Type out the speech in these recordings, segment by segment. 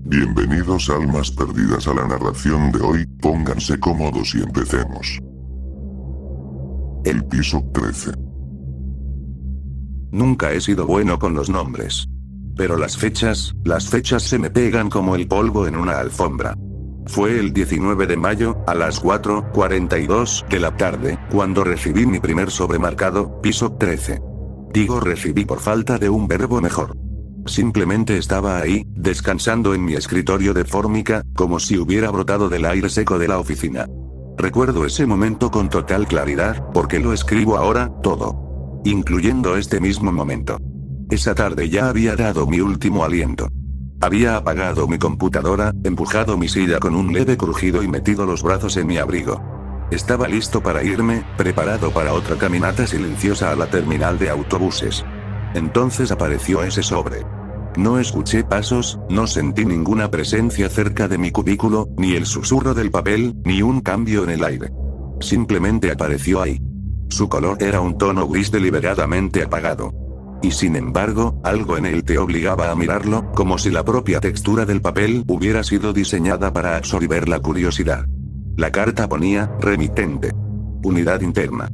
Bienvenidos almas perdidas a la narración de hoy, pónganse cómodos y empecemos. El piso 13. Nunca he sido bueno con los nombres. Pero las fechas se me pegan como el polvo en una alfombra. Fue el 19 de mayo, a las 4:42 de la tarde, cuando recibí mi primer sobremarcado, piso 13. Digo recibí por falta de un verbo mejor. Simplemente estaba ahí, descansando en mi escritorio de fórmica, como si hubiera brotado del aire seco de la oficina. Recuerdo ese momento con total claridad, porque lo escribo ahora, todo. Incluyendo este mismo momento. Esa tarde ya había dado mi último aliento. Había apagado mi computadora, empujado mi silla con un leve crujido y metido los brazos en mi abrigo. Estaba listo para irme, preparado para otra caminata silenciosa a la terminal de autobuses. Entonces apareció ese sobre. No escuché pasos, no sentí ninguna presencia cerca de mi cubículo, ni el susurro del papel, ni un cambio en el aire. Simplemente apareció ahí. Su color era un tono gris deliberadamente apagado. Y sin embargo, algo en él te obligaba a mirarlo, como si la propia textura del papel hubiera sido diseñada para absorber la curiosidad. La carta ponía, remitente. Unidad interna.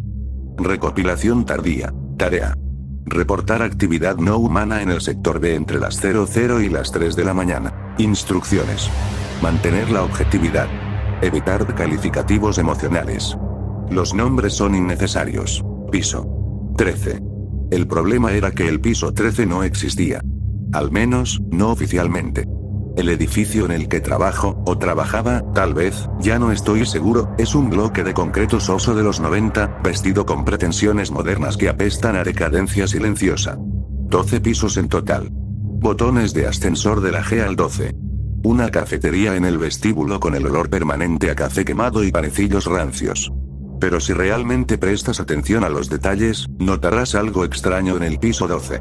Recopilación tardía. Tarea. Reportar actividad no humana en el sector B entre las 00 y las 3 de la mañana. Instrucciones. Mantener la objetividad. Evitar calificativos emocionales. Los nombres son innecesarios. Piso 13. El problema era que el piso 13 no existía. Al menos, no oficialmente. El edificio en el que trabajo, o trabajaba, tal vez, ya no estoy seguro, es un bloque de concreto soso de los 90, vestido con pretensiones modernas que apestan a decadencia silenciosa. 12 pisos en total. Botones de ascensor de la G al 12. Una cafetería en el vestíbulo con el olor permanente a café quemado y panecillos rancios. Pero si realmente prestas atención a los detalles, notarás algo extraño en el piso 12.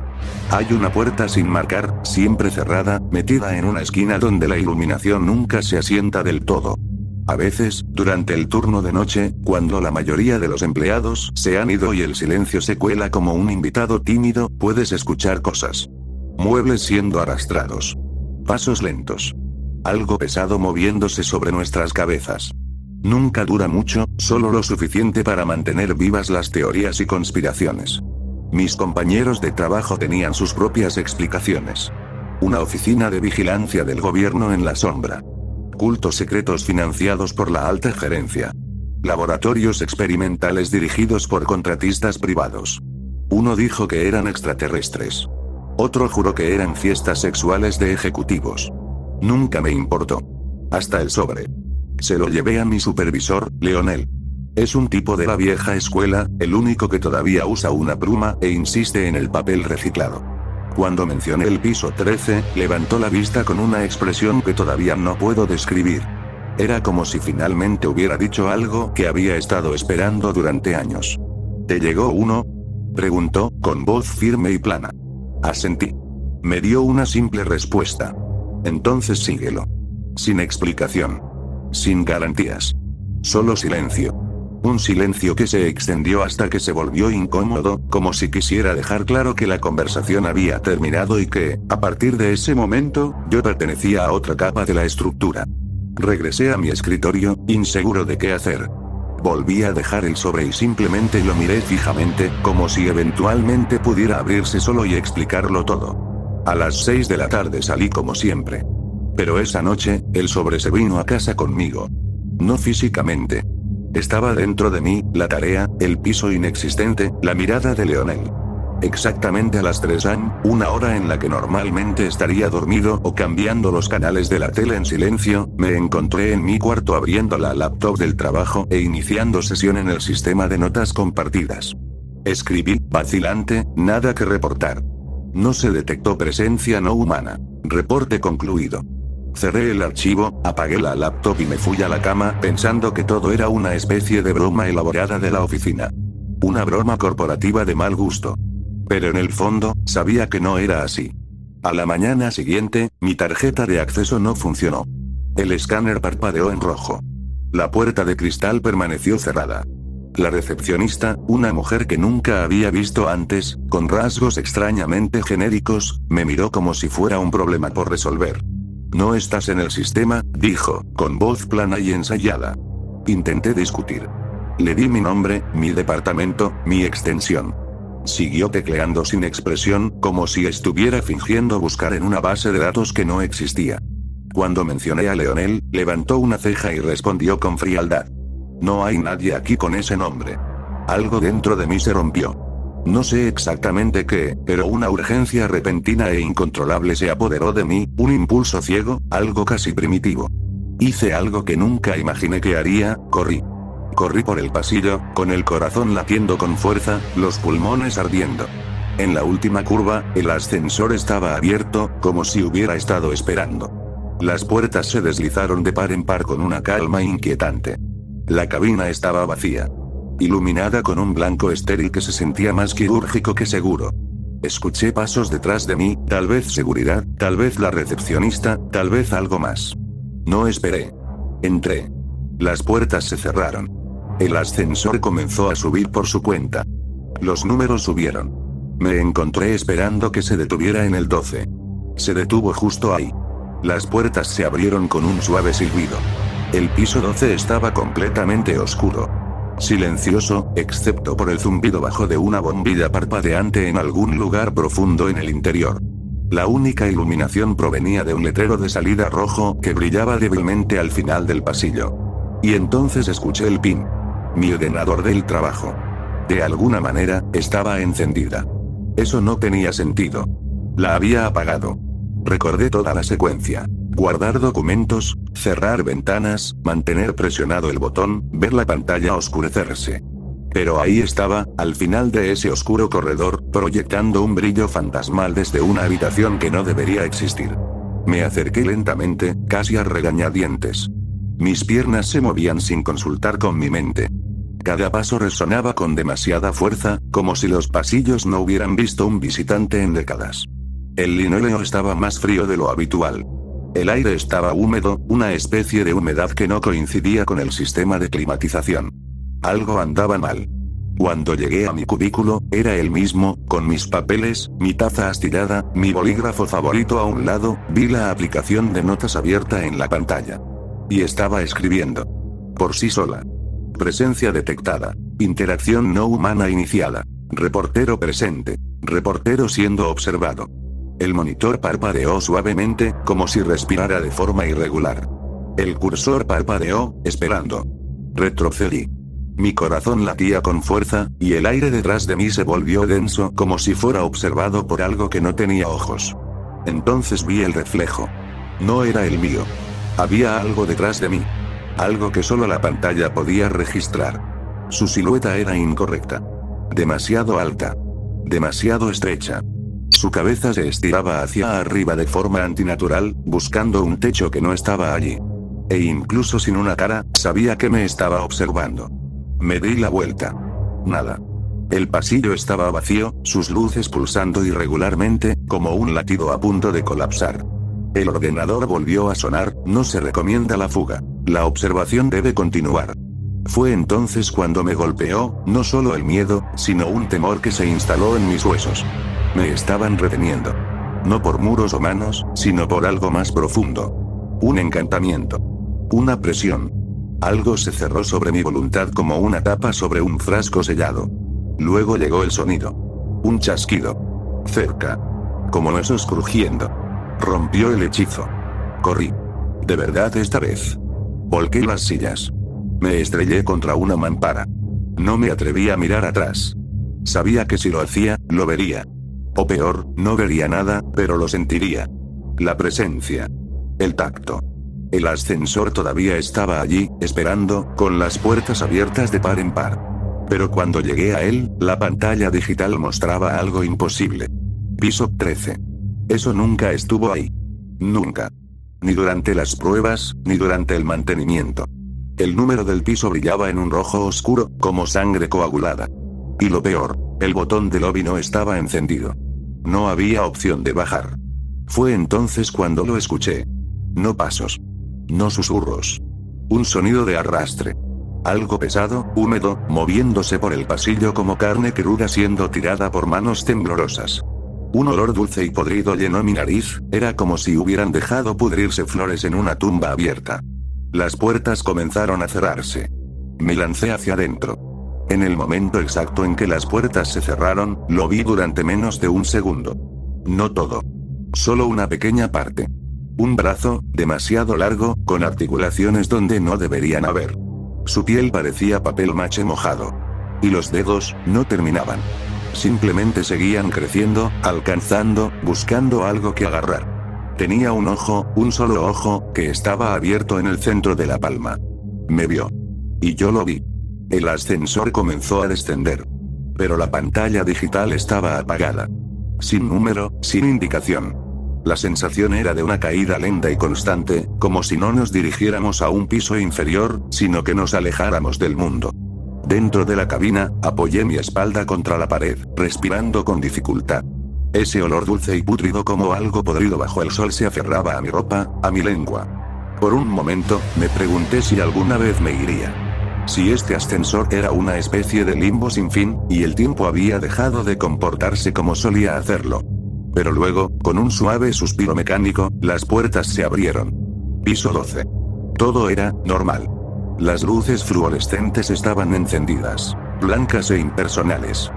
Hay una puerta sin marcar, siempre cerrada, metida en una esquina donde la iluminación nunca se asienta del todo. A veces, durante el turno de noche, cuando la mayoría de los empleados se han ido y el silencio se cuela como un invitado tímido, puedes escuchar cosas. Muebles siendo arrastrados. Pasos lentos. Algo pesado moviéndose sobre nuestras cabezas. Nunca dura mucho, solo lo suficiente para mantener vivas las teorías y conspiraciones. Mis compañeros de trabajo tenían sus propias explicaciones. Una oficina de vigilancia del gobierno en la sombra. Cultos secretos financiados por la alta gerencia. Laboratorios experimentales dirigidos por contratistas privados. Uno dijo que eran extraterrestres. Otro juró que eran fiestas sexuales de ejecutivos. Nunca me importó. Hasta el sobre. Se lo llevé a mi supervisor, Leonel. Es un tipo de la vieja escuela, el único que todavía usa una pluma e insiste en el papel reciclado. Cuando mencioné el piso 13, levantó la vista con una expresión que todavía no puedo describir. Era como si finalmente hubiera dicho algo que había estado esperando durante años. ¿Te llegó uno?, preguntó, con voz firme y plana. Asentí. Me dio una simple respuesta. Entonces síguelo. Sin explicación. Sin garantías. Solo silencio. Un silencio que se extendió hasta que se volvió incómodo, como si quisiera dejar claro que la conversación había terminado y que, a partir de ese momento, yo pertenecía a otra capa de la estructura. Regresé a mi escritorio, inseguro de qué hacer. Volví a dejar el sobre y simplemente lo miré fijamente, como si eventualmente pudiera abrirse solo y explicarlo todo. A las 6 de la tarde salí como siempre. Pero esa noche, el sobre se vino a casa conmigo. No físicamente. Estaba dentro de mí, la tarea, el piso inexistente, la mirada de Leonel. Exactamente a las 3 am, una hora en la que normalmente estaría dormido o cambiando los canales de la tele en silencio, me encontré en mi cuarto abriendo la laptop del trabajo e iniciando sesión en el sistema de notas compartidas. Escribí, vacilante, nada que reportar. No se detectó presencia no humana. Reporte concluido. Cerré el archivo, apagué la laptop y me fui a la cama pensando que todo era una especie de broma elaborada de la oficina. Una broma corporativa de mal gusto. Pero en el fondo, sabía que no era así. A la mañana siguiente, mi tarjeta de acceso no funcionó. El escáner parpadeó en rojo. La puerta de cristal permaneció cerrada. La recepcionista, una mujer que nunca había visto antes, con rasgos extrañamente genéricos, me miró como si fuera un problema por resolver. No estás en el sistema, dijo, con voz plana y ensayada. Intenté discutir. Le di mi nombre, mi departamento, mi extensión. Siguió tecleando sin expresión, como si estuviera fingiendo buscar en una base de datos que no existía. Cuando mencioné a Leonel, levantó una ceja y respondió con frialdad. No hay nadie aquí con ese nombre. Algo dentro de mí se rompió. No sé exactamente qué, pero una urgencia repentina e incontrolable se apoderó de mí, un impulso ciego, algo casi primitivo. Hice algo que nunca imaginé que haría, corrí. Corrí por el pasillo, con el corazón latiendo con fuerza, los pulmones ardiendo. En la última curva, el ascensor estaba abierto, como si hubiera estado esperando. Las puertas se deslizaron de par en par con una calma inquietante. La cabina estaba vacía. Iluminada con un blanco estéril que se sentía más quirúrgico que seguro. Escuché pasos detrás de mí, tal vez seguridad, tal vez la recepcionista, tal vez algo más. No esperé. Entré. Las puertas se cerraron. El ascensor comenzó a subir por su cuenta. Los números subieron. Me encontré esperando que se detuviera en el 12. Se detuvo justo ahí. Las puertas se abrieron con un suave silbido. El piso 12 estaba completamente oscuro. Silencioso, excepto por el zumbido bajo de una bombilla parpadeante en algún lugar profundo en el interior. La única iluminación provenía de un letrero de salida rojo que brillaba débilmente al final del pasillo. Y entonces escuché el pin. Mi ordenador del trabajo. De alguna manera, estaba encendida. Eso no tenía sentido. La había apagado. Recordé toda la secuencia. Guardar documentos, cerrar ventanas, mantener presionado el botón, ver la pantalla oscurecerse. Pero ahí estaba, al final de ese oscuro corredor, proyectando un brillo fantasmal desde una habitación que no debería existir. Me acerqué lentamente, casi a regañadientes. Mis piernas se movían sin consultar con mi mente. Cada paso resonaba con demasiada fuerza, como si los pasillos no hubieran visto un visitante en décadas. El linóleo estaba más frío de lo habitual. El aire estaba húmedo, una especie de humedad que no coincidía con el sistema de climatización. Algo andaba mal. Cuando llegué a mi cubículo, era el mismo, con mis papeles, mi taza astillada, mi bolígrafo favorito a un lado, vi la aplicación de notas abierta en la pantalla. Y estaba escribiendo. Por sí sola. Presencia detectada. Interacción no humana iniciada. Reportero presente. Reportero siendo observado. El monitor parpadeó suavemente, como si respirara de forma irregular. El cursor parpadeó, esperando. Retrocedí. Mi corazón latía con fuerza, y el aire detrás de mí se volvió denso, como si fuera observado por algo que no tenía ojos. Entonces vi el reflejo. No era el mío. Había algo detrás de mí. Algo que solo la pantalla podía registrar. Su silueta era incorrecta. Demasiado alta. Demasiado estrecha. Su cabeza se estiraba hacia arriba de forma antinatural, buscando un techo que no estaba allí. E incluso sin una cara, sabía que me estaba observando. Me di la vuelta. Nada. El pasillo estaba vacío, sus luces pulsando irregularmente, como un latido a punto de colapsar. El ordenador volvió a sonar, no se recomienda la fuga. La observación debe continuar. Fue entonces cuando me golpeó, no solo el miedo, sino un temor que se instaló en mis huesos. Me estaban reteniendo. No por muros o manos, sino por algo más profundo. Un encantamiento. Una presión. Algo se cerró sobre mi voluntad como una tapa sobre un frasco sellado. Luego llegó el sonido. Un chasquido. Cerca. Como huesos crujiendo. Rompió el hechizo. Corrí. De verdad esta vez. Volqué las sillas. Me estrellé contra una mampara. No me atreví a mirar atrás. Sabía que si lo hacía, lo vería. O peor, no vería nada, pero lo sentiría. La presencia. El tacto. El ascensor todavía estaba allí, esperando, con las puertas abiertas de par en par. Pero cuando llegué a él, la pantalla digital mostraba algo imposible. Piso 13. Eso nunca estuvo ahí. Nunca. Ni durante las pruebas, ni durante el mantenimiento. El número del piso brillaba en un rojo oscuro, como sangre coagulada. Y lo peor, el botón de lobby no estaba encendido. No había opción de bajar. Fue entonces cuando lo escuché. No pasos. No susurros. Un sonido de arrastre. Algo pesado, húmedo, moviéndose por el pasillo como carne cruda siendo tirada por manos temblorosas. Un olor dulce y podrido llenó mi nariz, era como si hubieran dejado pudrirse flores en una tumba abierta. Las puertas comenzaron a cerrarse. Me lancé hacia adentro. En el momento exacto en que las puertas se cerraron, lo vi durante menos de un segundo. No todo. Solo una pequeña parte. Un brazo, demasiado largo, con articulaciones donde no deberían haber. Su piel parecía papel maché mojado. Y los dedos, no terminaban. Simplemente seguían creciendo, alcanzando, buscando algo que agarrar. Tenía un ojo, un solo ojo, que estaba abierto en el centro de la palma. Me vio. Y yo lo vi. El ascensor comenzó a descender. Pero la pantalla digital estaba apagada. Sin número, sin indicación. La sensación era de una caída lenta y constante, como si no nos dirigiéramos a un piso inferior, sino que nos alejáramos del mundo. Dentro de la cabina, apoyé mi espalda contra la pared, respirando con dificultad. Ese olor dulce y pútrido como algo podrido bajo el sol se aferraba a mi ropa, a mi lengua. Por un momento, me pregunté si alguna vez me iría. Si este ascensor era una especie de limbo sin fin, y el tiempo había dejado de comportarse como solía hacerlo. Pero luego, con un suave suspiro mecánico, las puertas se abrieron. Piso 12. Todo era normal. Las luces fluorescentes estaban encendidas, blancas e impersonales.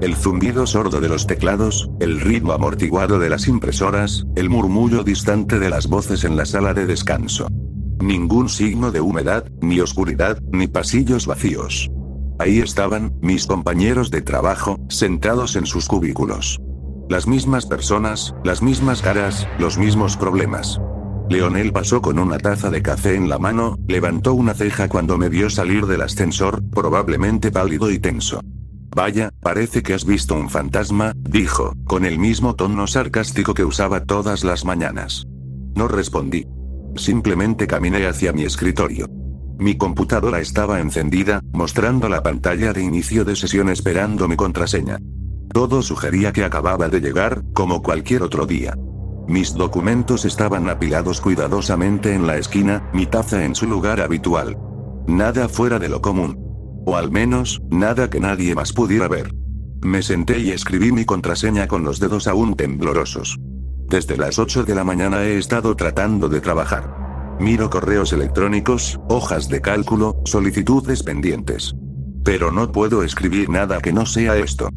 El zumbido sordo de los teclados, el ritmo amortiguado de las impresoras, el murmullo distante de las voces en la sala de descanso. Ningún signo de humedad, ni oscuridad, ni pasillos vacíos. Ahí estaban, mis compañeros de trabajo, sentados en sus cubículos. Las mismas personas, las mismas caras, los mismos problemas. Leonel pasó con una taza de café en la mano, levantó una ceja cuando me vio salir del ascensor, probablemente pálido y tenso. Vaya, parece que has visto un fantasma, dijo, con el mismo tono sarcástico que usaba todas las mañanas. No respondí. Simplemente caminé hacia mi escritorio. Mi computadora estaba encendida, mostrando la pantalla de inicio de sesión esperando mi contraseña. Todo sugería que acababa de llegar, como cualquier otro día. Mis documentos estaban apilados cuidadosamente en la esquina, mi taza en su lugar habitual. Nada fuera de lo común. O al menos, nada que nadie más pudiera ver. Me senté y escribí mi contraseña con los dedos aún temblorosos. Desde las 8 de la mañana he estado tratando de trabajar. Miro correos electrónicos, hojas de cálculo, solicitudes pendientes. Pero no puedo escribir nada que no sea esto.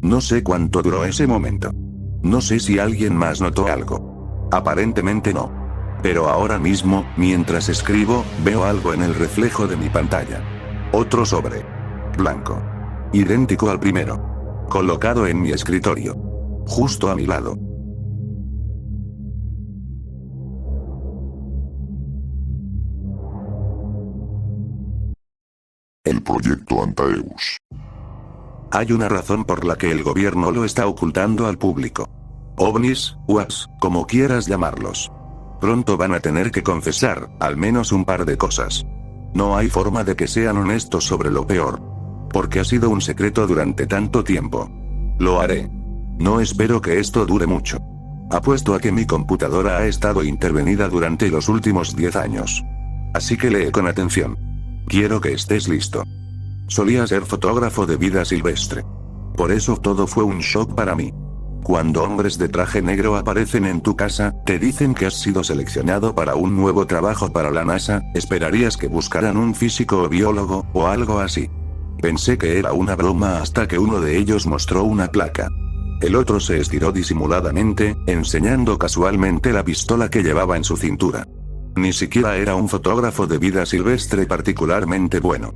No sé cuánto duró ese momento. No sé si alguien más notó algo. Aparentemente no. Pero ahora mismo, mientras escribo, veo algo en el reflejo de mi pantalla. Otro sobre. Blanco. Idéntico al primero. Colocado en mi escritorio. Justo a mi lado. El proyecto Antaeus. Hay una razón por la que el gobierno lo está ocultando al público. OVNIs, UAPs, como quieras llamarlos. Pronto van a tener que confesar, al menos un par de cosas. No hay forma de que sean honestos sobre lo peor. Porque ha sido un secreto durante tanto tiempo. Lo haré. No espero que esto dure mucho. Apuesto a que mi computadora ha estado intervenida durante los últimos 10 años. Así que lee con atención. Quiero que estés listo. Solía ser fotógrafo de vida silvestre. Por eso todo fue un shock para mí. Cuando hombres de traje negro aparecen en tu casa, te dicen que has sido seleccionado para un nuevo trabajo para la NASA, esperarías que buscaran un físico o biólogo, o algo así. Pensé que era una broma hasta que uno de ellos mostró una placa. El otro se estiró disimuladamente, enseñando casualmente la pistola que llevaba en su cintura. Ni siquiera era un fotógrafo de vida silvestre particularmente bueno.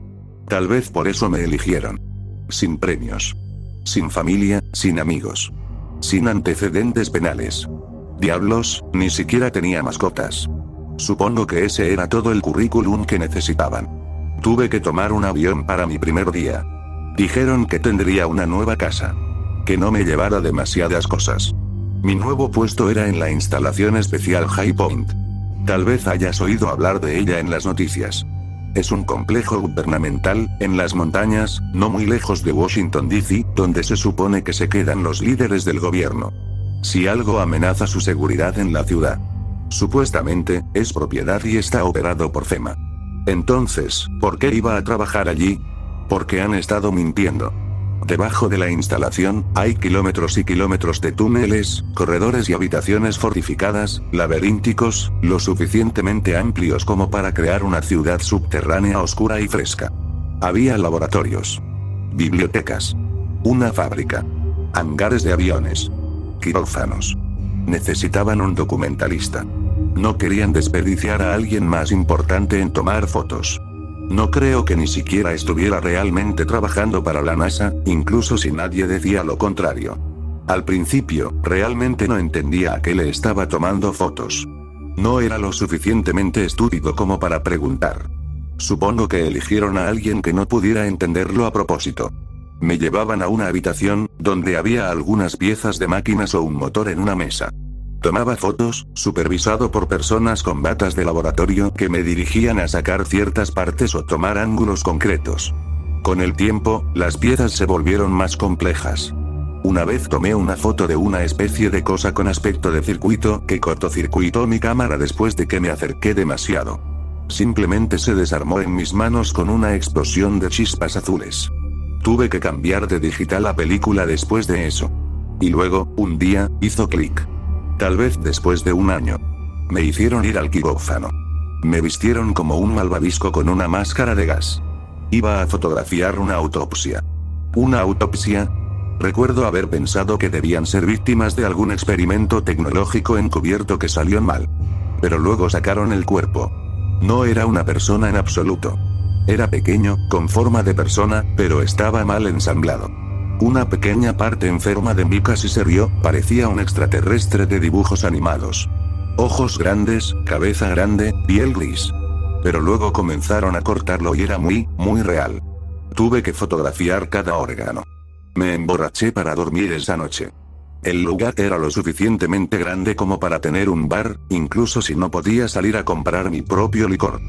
Tal vez por eso me eligieron. Sin premios. Sin familia, sin amigos. Sin antecedentes penales. Diablos, ni siquiera tenía mascotas. Supongo que ese era todo el currículum que necesitaban. Tuve que tomar un avión para mi primer día. Dijeron que tendría una nueva casa. Que no me llevara demasiadas cosas. Mi nuevo puesto era en la instalación especial High Point. Tal vez hayas oído hablar de ella en las noticias. Es un complejo gubernamental, en las montañas, no muy lejos de Washington D.C., donde se supone que se quedan los líderes del gobierno. Si algo amenaza su seguridad en la ciudad. Supuestamente, es propiedad y está operado por FEMA. Entonces, ¿por qué iba a trabajar allí? Porque han estado mintiendo. Debajo de la instalación, hay kilómetros y kilómetros de túneles, corredores y habitaciones fortificadas, laberínticos, lo suficientemente amplios como para crear una ciudad subterránea oscura y fresca. Había laboratorios, bibliotecas, una fábrica, hangares de aviones, quirófanos. Necesitaban un documentalista. No querían desperdiciar a alguien más importante en tomar fotos. No creo que ni siquiera estuviera realmente trabajando para la NASA, incluso si nadie decía lo contrario. Al principio, realmente no entendía a qué le estaba tomando fotos. No era lo suficientemente estúpido como para preguntar. Supongo que eligieron a alguien que no pudiera entenderlo a propósito. Me llevaban a una habitación, donde había algunas piezas de máquinas o un motor en una mesa. Tomaba fotos, supervisado por personas con batas de laboratorio que me dirigían a sacar ciertas partes o tomar ángulos concretos. Con el tiempo, las piezas se volvieron más complejas. Una vez tomé una foto de una especie de cosa con aspecto de circuito que cortocircuitó mi cámara después de que me acerqué demasiado. Simplemente se desarmó en mis manos con una explosión de chispas azules. Tuve que cambiar de digital a película después de eso. Y luego, un día, hizo clic. Tal vez después de un año. Me hicieron ir al quirófano. Me vistieron como un malvavisco con una máscara de gas. Iba a fotografiar una autopsia. ¿Una autopsia? Recuerdo haber pensado que debían ser víctimas de algún experimento tecnológico encubierto que salió mal. Pero luego sacaron el cuerpo. No era una persona en absoluto. Era pequeño, con forma de persona, pero estaba mal ensamblado. Una pequeña parte enferma de mí casi se rió, parecía un extraterrestre de dibujos animados. Ojos grandes, cabeza grande, piel gris. Pero luego comenzaron a cortarlo y era muy real. Tuve que fotografiar cada órgano. Me emborraché para dormir esa noche. El lugar era lo suficientemente grande como para tener un bar, incluso si no podía salir a comprar mi propio licor.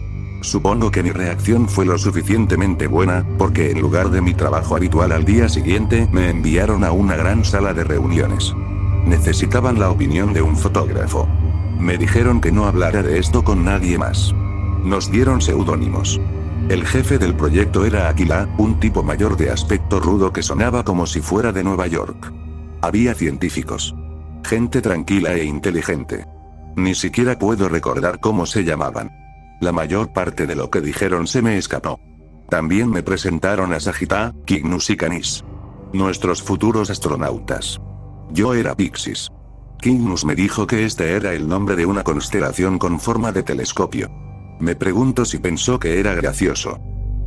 Supongo que mi reacción fue lo suficientemente buena, porque en lugar de mi trabajo habitual al día siguiente, me enviaron a una gran sala de reuniones. Necesitaban la opinión de un fotógrafo. Me dijeron que no hablara de esto con nadie más. Nos dieron seudónimos. El jefe del proyecto era Aquila, un tipo mayor de aspecto rudo que sonaba como si fuera de Nueva York. Había científicos. Gente tranquila e inteligente. Ni siquiera puedo recordar cómo se llamaban. La mayor parte de lo que dijeron se me escapó. También me presentaron a Sagitta, Cygnus y Canis. Nuestros futuros astronautas. Yo era Pixis. Cygnus me dijo que este era el nombre de una constelación con forma de telescopio. Me pregunto si pensó que era gracioso.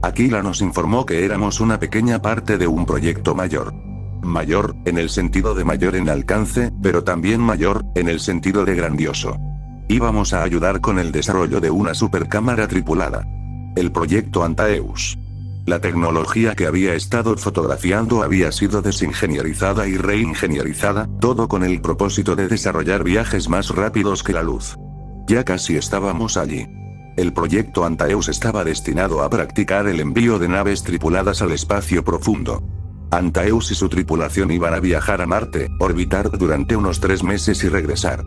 Aquila nos informó que éramos una pequeña parte de un proyecto mayor. Mayor, en el sentido de mayor en alcance, pero también mayor, en el sentido de grandioso. Íbamos a ayudar con el desarrollo de una supercámara tripulada. El proyecto Antaeus. La tecnología que había estado fotografiando había sido desingenierizada y reingenierizada, todo con el propósito de desarrollar viajes más rápidos que la luz. Ya casi estábamos allí. El proyecto Antaeus estaba destinado a practicar el envío de naves tripuladas al espacio profundo. Antaeus y su tripulación iban a viajar a Marte, orbitar durante unos 3 meses y regresar.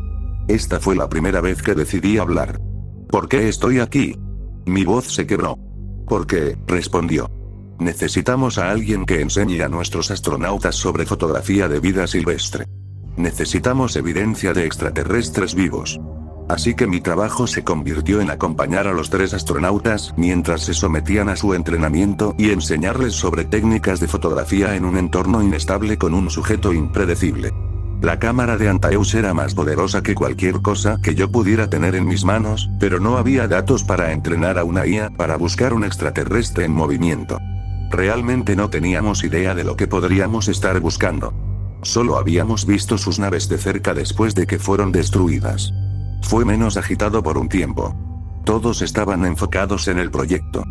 Esta fue la primera vez que decidí hablar. ¿Por qué estoy aquí? Mi voz se quebró. ¿Por qué?, respondió. Necesitamos a alguien que enseñe a nuestros astronautas sobre fotografía de vida silvestre. Necesitamos evidencia de extraterrestres vivos. Así que mi trabajo se convirtió en acompañar a los 3 astronautas mientras se sometían a su entrenamiento y enseñarles sobre técnicas de fotografía en un entorno inestable con un sujeto impredecible. La cámara de Antaeus era más poderosa que cualquier cosa que yo pudiera tener en mis manos, pero no había datos para entrenar a una IA para buscar un extraterrestre en movimiento. Realmente no teníamos idea de lo que podríamos estar buscando. Solo habíamos visto sus naves de cerca después de que fueron destruidas. Fue menos agitado por un tiempo. Todos estaban enfocados en el proyecto.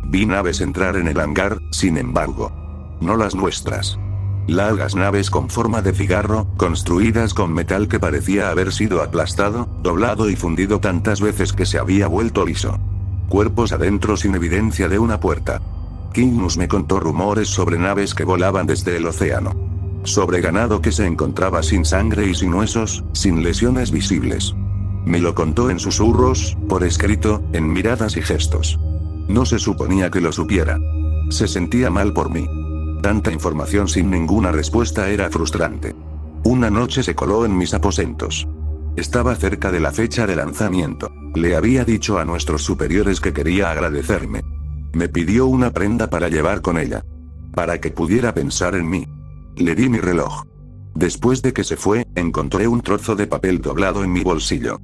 Vi naves entrar en el hangar, sin embargo. No las nuestras. Largas naves con forma de cigarro, construidas con metal que parecía haber sido aplastado, doblado y fundido tantas veces que se había vuelto liso. Cuerpos adentro sin evidencia de una puerta. Cygnus me contó rumores sobre naves que volaban desde el océano. Sobre ganado que se encontraba sin sangre y sin huesos, sin lesiones visibles. Me lo contó en susurros, por escrito, en miradas y gestos. No se suponía que lo supiera. Se sentía mal por mí. Tanta información sin ninguna respuesta era frustrante. Una noche se coló en mis aposentos. Estaba cerca de la fecha de lanzamiento. Le había dicho a nuestros superiores que quería agradecerme. Me pidió una prenda para llevar con ella. Para que pudiera pensar en mí. Le di mi reloj. Después de que se fue, encontré un trozo de papel doblado en mi bolsillo.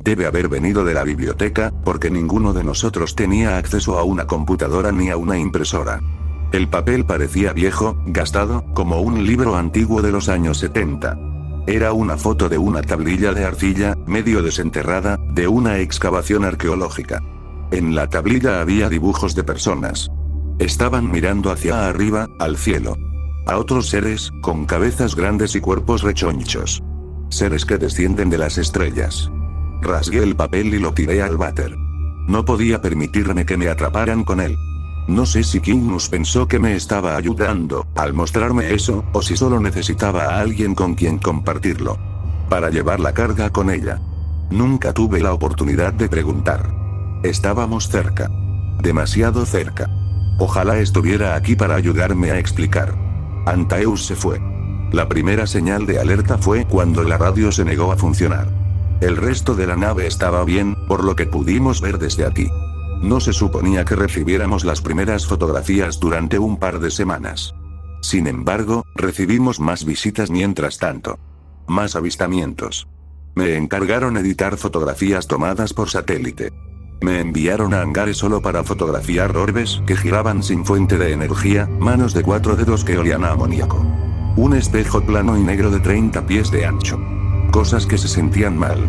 Debe haber venido de la biblioteca, porque ninguno de nosotros tenía acceso a una computadora ni a una impresora. El papel parecía viejo, gastado, como un libro antiguo de los años 70. Era una foto de una tablilla de arcilla, medio desenterrada, de una excavación arqueológica. En la tablilla había dibujos de personas. Estaban mirando hacia arriba, al cielo. A otros seres, con cabezas grandes y cuerpos rechonchos. Seres que descienden de las estrellas. Rasgué el papel y lo tiré al váter. No podía permitirme que me atraparan con él. No sé si Kygnus pensó que me estaba ayudando, al mostrarme eso, o si solo necesitaba a alguien con quien compartirlo. Para llevar la carga con ella. Nunca tuve la oportunidad de preguntar. Estábamos cerca. Demasiado cerca. Ojalá estuviera aquí para ayudarme a explicar. Antaeus se fue. La primera señal de alerta fue cuando la radio se negó a funcionar. El resto de la nave estaba bien, por lo que pudimos ver desde aquí. No se suponía que recibiéramos las primeras fotografías durante un par de semanas. Sin embargo, recibimos más visitas mientras tanto. Más avistamientos. Me encargaron editar fotografías tomadas por satélite. Me enviaron a hangares solo para fotografiar orbes que giraban sin fuente de energía, manos de 4 dedos que olían a amoníaco. Un espejo plano y negro de 30 pies de ancho. Cosas que se sentían mal.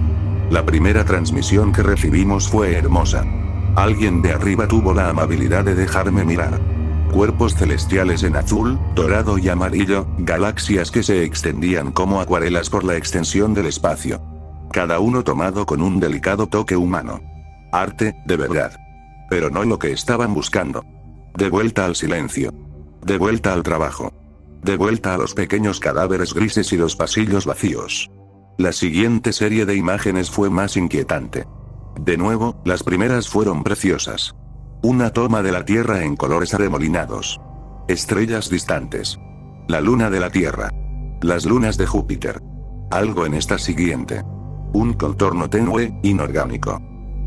La primera transmisión que recibimos fue hermosa. Alguien de arriba tuvo la amabilidad de dejarme mirar. Cuerpos celestiales en azul, dorado y amarillo, galaxias que se extendían como acuarelas por la extensión del espacio. Cada uno tomado con un delicado toque humano. Arte, de verdad. Pero no lo que estaban buscando. De vuelta al silencio. De vuelta al trabajo. De vuelta a los pequeños cadáveres grises y los pasillos vacíos. La siguiente serie de imágenes fue más inquietante. De nuevo, las primeras fueron preciosas. Una toma de la Tierra en colores arremolinados. Estrellas distantes. La luna de la Tierra. Las lunas de Júpiter. Algo en esta siguiente. Un contorno tenue, inorgánico.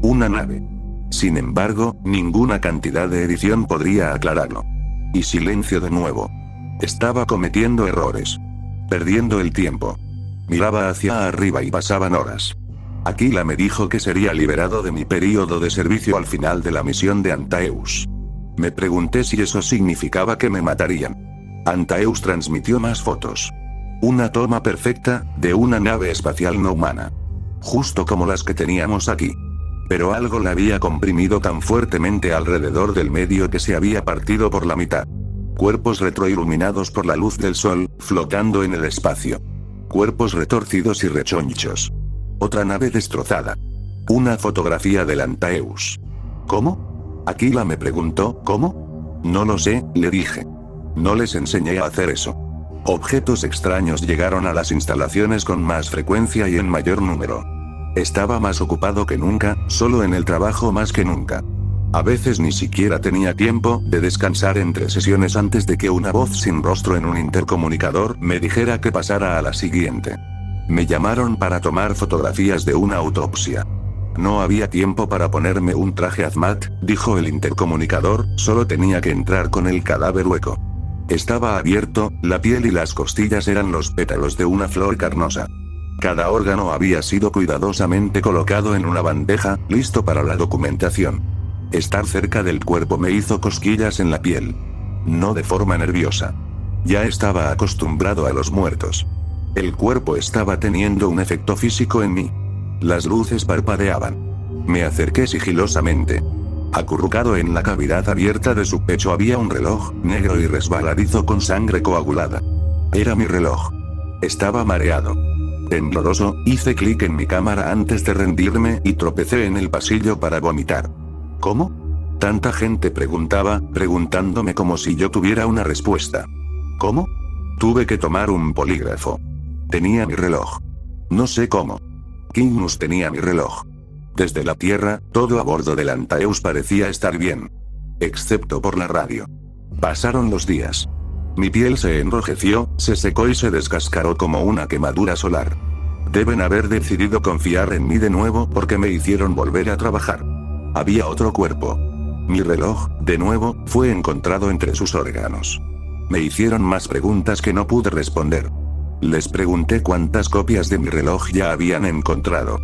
Una nave. Sin embargo, ninguna cantidad de edición podría aclararlo. Y silencio de nuevo. Estaba cometiendo errores. Perdiendo el tiempo. Miraba hacia arriba y pasaban horas. Aquila me dijo que sería liberado de mi período de servicio al final de la misión de Antaeus. Me pregunté si eso significaba que me matarían. Antaeus transmitió más fotos. Una toma perfecta, de una nave espacial no humana. Justo como las que teníamos aquí. Pero algo la había comprimido tan fuertemente alrededor del medio que se había partido por la mitad. Cuerpos retroiluminados por la luz del sol, flotando en el espacio. Cuerpos retorcidos y rechonchos. Otra nave destrozada. Una fotografía del Antaeus. ¿Cómo? Aquila me preguntó, ¿cómo? No lo sé, le dije. No les enseñé a hacer eso. Objetos extraños llegaron a las instalaciones con más frecuencia y en mayor número. Estaba más ocupado que nunca, solo en el trabajo más que nunca. A veces ni siquiera tenía tiempo de descansar entre sesiones antes de que una voz sin rostro en un intercomunicador me dijera que pasara a la siguiente. Me llamaron para tomar fotografías de una autopsia. No había tiempo para ponerme un traje hazmat, dijo el intercomunicador, solo tenía que entrar con el cadáver hueco. Estaba abierto, la piel y las costillas eran los pétalos de una flor carnosa. Cada órgano había sido cuidadosamente colocado en una bandeja, listo para la documentación. Estar cerca del cuerpo me hizo cosquillas en la piel. No de forma nerviosa. Ya estaba acostumbrado a los muertos. El cuerpo estaba teniendo un efecto físico en mí. Las luces parpadeaban. Me acerqué sigilosamente. Acurrucado en la cavidad abierta de su pecho había un reloj, negro y resbaladizo con sangre coagulada. Era mi reloj. Estaba mareado. Tembloroso, hice clic en mi cámara antes de rendirme y tropecé en el pasillo para vomitar. ¿Cómo? Tanta gente preguntándome como si yo tuviera una respuesta. ¿Cómo? Tuve que tomar un polígrafo. Tenía mi reloj. No sé cómo. Kygnus tenía mi reloj. Desde la Tierra, todo a bordo del Antaeus parecía estar bien. Excepto por la radio. Pasaron los días. Mi piel se enrojeció, se secó y se descascaró como una quemadura solar. Deben haber decidido confiar en mí de nuevo porque me hicieron volver a trabajar. Había otro cuerpo. Mi reloj, de nuevo, fue encontrado entre sus órganos. Me hicieron más preguntas que no pude responder. Les pregunté cuántas copias de mi reloj ya habían encontrado.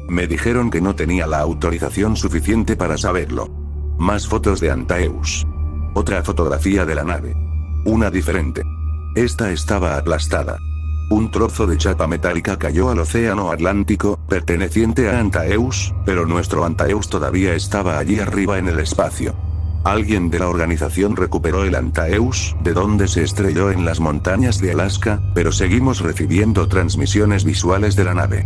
Me dijeron que no tenía la autorización suficiente para saberlo. Más fotos de Antaeus. Otra fotografía de la nave. Una diferente. Esta estaba aplastada. Un trozo de chapa metálica cayó al océano Atlántico, perteneciente a Antaeus, pero nuestro Antaeus todavía estaba allí arriba en el espacio. Alguien de la organización recuperó el Antaeus, de donde se estrelló en las montañas de Alaska, pero seguimos recibiendo transmisiones visuales de la nave.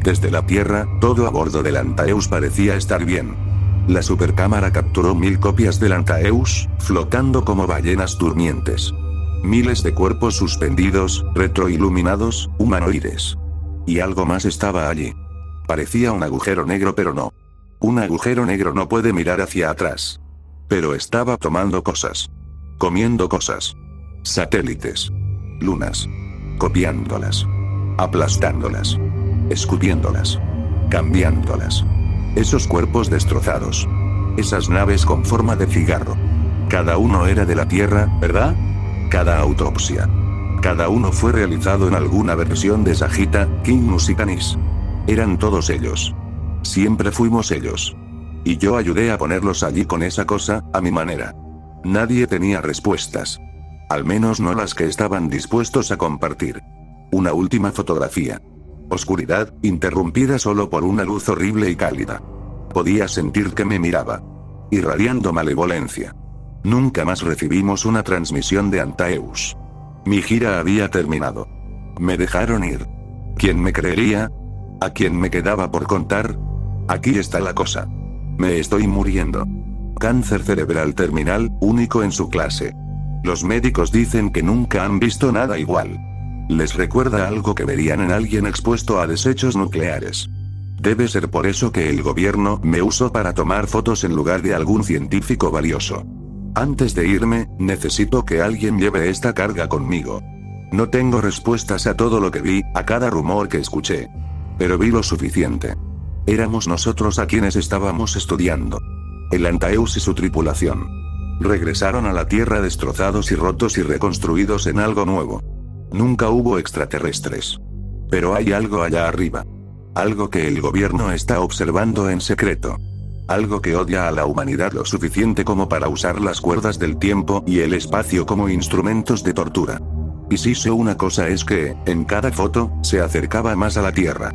Desde la Tierra, todo a bordo del Antaeus parecía estar bien. La supercámara capturó 1000 copias del Antaeus, flotando como ballenas durmientes. Miles de cuerpos suspendidos, retroiluminados, humanoides. Y algo más estaba allí. Parecía un agujero negro, pero no. Un agujero negro no puede mirar hacia atrás. Pero estaba tomando cosas. Comiendo cosas. Satélites. Lunas. Copiándolas. Aplastándolas. Escupiéndolas. Cambiándolas. Esos cuerpos destrozados. Esas naves con forma de cigarro. Cada uno era de la Tierra, ¿verdad? Cada autopsia. Cada uno fue realizado en alguna versión de Sagitta, Cygnus y Canis. Eran todos ellos. Siempre fuimos ellos. Y yo ayudé a ponerlos allí con esa cosa, a mi manera. Nadie tenía respuestas. Al menos no las que estaban dispuestos a compartir. Una última fotografía. Oscuridad, interrumpida solo por una luz horrible y cálida. Podía sentir que me miraba. Irradiando malevolencia. Nunca más recibimos una transmisión de Antaeus. Mi gira había terminado. Me dejaron ir. ¿Quién me creería? ¿A quién me quedaba por contar? Aquí está la cosa. Me estoy muriendo. Cáncer cerebral terminal, único en su clase. Los médicos dicen que nunca han visto nada igual. Les recuerda algo que verían en alguien expuesto a desechos nucleares. Debe ser por eso que el gobierno me usó para tomar fotos en lugar de algún científico valioso. Antes de irme, necesito que alguien lleve esta carga conmigo. No tengo respuestas a todo lo que vi, a cada rumor que escuché. Pero vi lo suficiente. Éramos nosotros a quienes estábamos estudiando. El Antaeus y su tripulación. Regresaron a la Tierra destrozados y rotos y reconstruidos en algo nuevo. Nunca hubo extraterrestres. Pero hay algo allá arriba. Algo que el gobierno está observando en secreto. Algo que odia a la humanidad lo suficiente como para usar las cuerdas del tiempo y el espacio como instrumentos de tortura. Y si sé una cosa es que, en cada foto, se acercaba más a la Tierra.